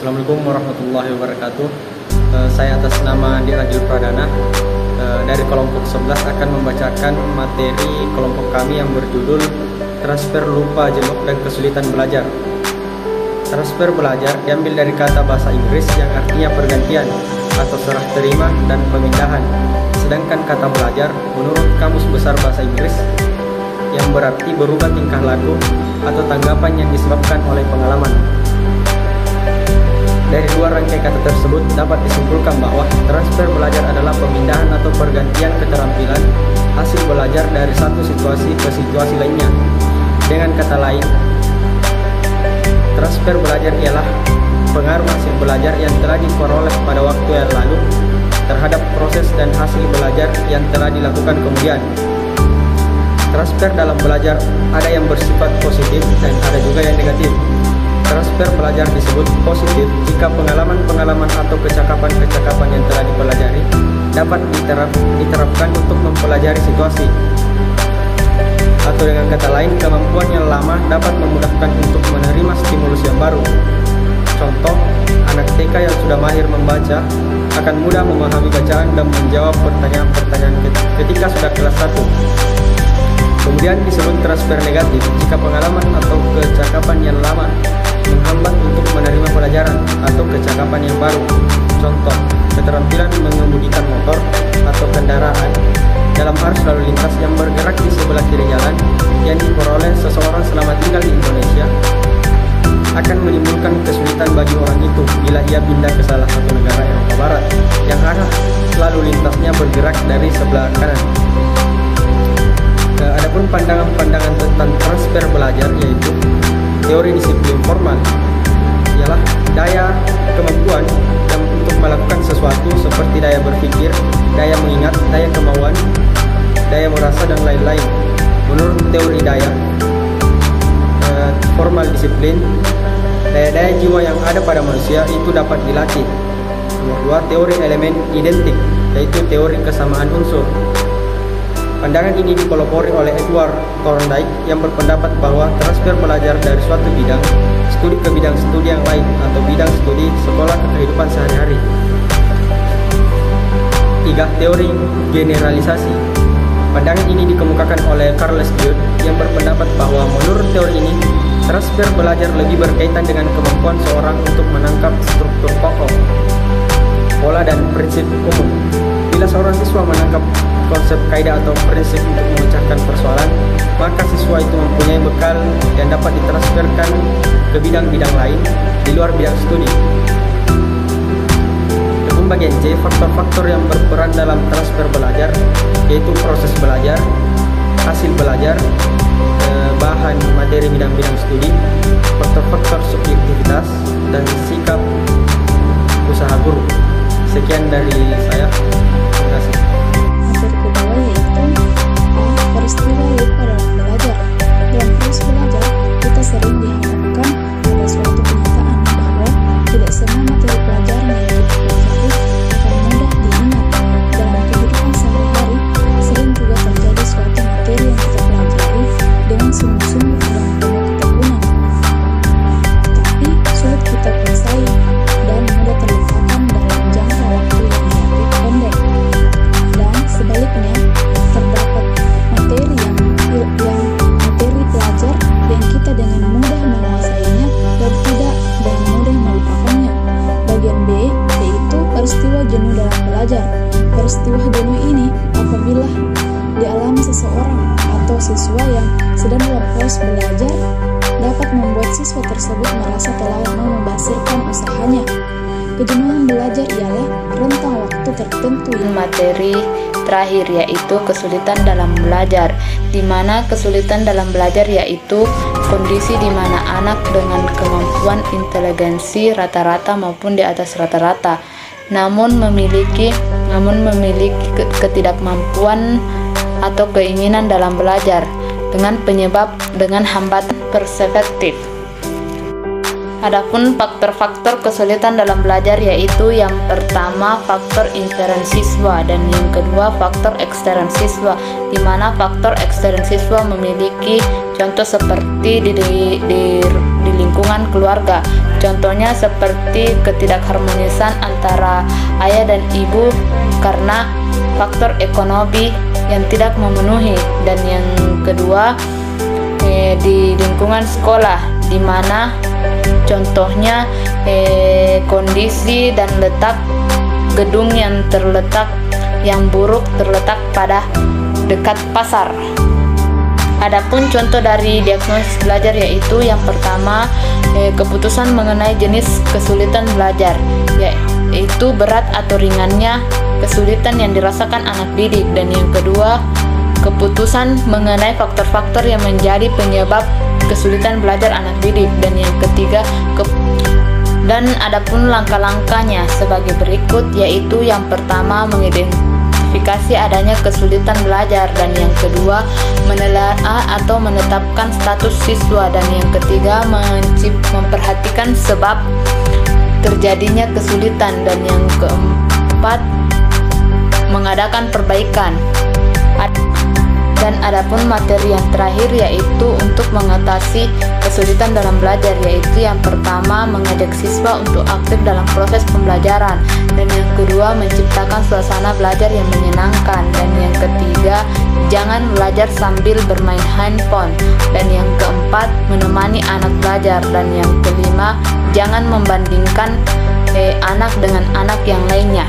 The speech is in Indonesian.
Assalamualaikum warahmatullahi wabarakatuh. Saya atas nama Andi Rajul Pradana dari kelompok 11 akan membacakan materi kelompok kami yang berjudul Transfer Lupa Jenuh dan Kesulitan Belajar. Transfer belajar diambil dari kata bahasa Inggris yang artinya pergantian atau serah terima dan pemindahan. Sedangkan kata belajar menurut Kamus Besar Bahasa Inggris yang berarti berubah tingkah laku atau tanggapan yang disebabkan oleh pengalaman. Dari dua rangkai kata tersebut dapat disimpulkan bahwa transfer belajar adalah pemindahan atau pergantian keterampilan hasil belajar dari satu situasi ke situasi lainnya. Dengan kata lain, transfer belajar ialah pengaruh hasil belajar yang telah diperoleh pada waktu yang lalu terhadap proses dan hasil belajar yang telah dilakukan kemudian. Transfer dalam belajar ada yang bersifat positif dan ada juga yang negatif. Transfer belajar disebut positif jika pengalaman-pengalaman atau kecakapan-kecakapan yang telah dipelajari dapat diterapkan untuk mempelajari situasi. Atau dengan kata lain, kemampuan yang lama dapat memudahkan untuk menerima stimulus yang baru. Contoh, anak TK yang sudah mahir membaca akan mudah memahami bacaan dan menjawab pertanyaan-pertanyaan ketika sudah kelas 1. Kemudian disebut transfer negatif jika pengalaman atau kecakapan yang lama menghambat untuk menerima pelajaran atau kecakapan yang baru. Contoh, keterampilan mengemudikan motor atau kendaraan dalam arus lalu lintas yang bergerak di sebelah kiri jalan yang diperoleh seseorang selama tinggal di Indonesia akan menimbulkan kesulitan bagi orang itu bila ia pindah ke salah satu negara Eropa Barat yang arah lalu lintasnya bergerak dari sebelah kanan. Adapun pandangan-pandangan tentang transfer belajar yaitu teori disiplin formal ialah daya kemampuan untuk melakukan sesuatu seperti daya berpikir, daya mengingat, daya kemauan, daya merasa dan lain-lain. Menurut teori daya formal disiplin, daya-daya jiwa yang ada pada manusia itu dapat dilatih. Nomor 2, teori elemen identik yaitu teori kesamaan unsur. Pandangan ini dipelopori oleh Edward Thorndike yang berpendapat bahwa transfer belajar dari suatu bidang studi ke bidang studi yang lain atau bidang studi sekolah ke kehidupan sehari-hari. 3. Teori generalisasi. Pandangan ini dikemukakan oleh Charles Duhigg yang berpendapat bahwa menurut teori ini, transfer belajar lebih berkaitan dengan kemampuan seorang untuk menangkap struktur pokok, pola dan prinsip umum. Bila seorang siswa menangkap konsep kaidah atau prinsip untuk memecahkan persoalan, maka siswa itu mempunyai bekal yang dapat ditransferkan ke bidang-bidang lain di luar bidang studi. Adapun bagian C, faktor-faktor yang berperan dalam transfer belajar yaitu proses belajar, hasil belajar, bahan materi bidang-bidang studi, faktor-faktor subjektivitas, dan sikap usaha guru. Sekian dari saya. Terima kasih. Materi kedua yaitu peristiwa lupa dalam belajar. Dalam proses belajar, kita sering dihadapkan pada suatu kenyataan bahwa tidak semua materi pelajaran yang kita pelajari akan mudah diingat. Dalam kehidupan sehari-hari, sering juga terjadi suatu materi yang kita pelajari dengan sungguh-sungguh dan penuh ketekunan, tapi sulit kita kuasai dan mudah terlupakan dalam jangka waktu yang relatif pendek. Dan sebaliknya, terdapat materi pelajar yang kita dengan mudah menguasainya dan tidak dengan mudah melupakannya. Bagian B yaitu peristiwa jenuh dalam belajar. Peristiwa jenuh ini apabila dialami seseorang atau siswa yang sedang dalam proses belajar dapat membuat siswa tersebut merasa telah membasirkan usahanya. Kejenuhan belajar ialah rentang waktu tertentu. Materi terakhir yaitu kesulitan dalam belajar, di mana kesulitan dalam belajar yaitu kondisi di mana anak dengan kemampuan inteligensi rata-rata maupun di atas rata-rata, namun memiliki ketidakmampuan atau keinginan dalam belajar dengan hambatan perspektif. Adapun faktor-faktor kesulitan dalam belajar yaitu yang pertama faktor intern siswa dan yang kedua faktor ekstern siswa, di mana faktor ekstern siswa memiliki contoh seperti di lingkungan lingkungan keluarga. Contohnya seperti ketidakharmonisan antara ayah dan ibu karena faktor ekonomi yang tidak memenuhi. Dan yang kedua, di lingkungan sekolah, di mana contohnya kondisi dan letak gedung yang buruk terletak pada dekat pasar. Adapun contoh dari diagnosis belajar yaitu yang pertama, keputusan mengenai jenis kesulitan belajar, yaitu berat atau ringannya kesulitan yang dirasakan anak didik. Dan yang kedua, keputusan mengenai faktor-faktor yang menjadi penyebab kesulitan belajar anak didik. Dan yang ketiga, dan adapun langkah-langkahnya sebagai berikut, yaitu yang pertama, mengidentifikasi adanya kesulitan belajar, dan yang kedua, menelaah atau menetapkan status siswa, dan yang ketiga, memperhatikan sebab terjadinya kesulitan, dan yang keempat, mengadakan perbaikan. Dan adapun materi yang terakhir yaitu untuk mengatasi kesulitan dalam belajar, yaitu yang pertama, mengajak siswa untuk aktif dalam proses pembelajaran, dan yang kedua, menciptakan suasana belajar yang menyenangkan, dan yang ketiga, jangan belajar sambil bermain handphone, dan yang keempat, menemani anak belajar, dan yang kelima, jangan membandingkan anak dengan anak yang lainnya.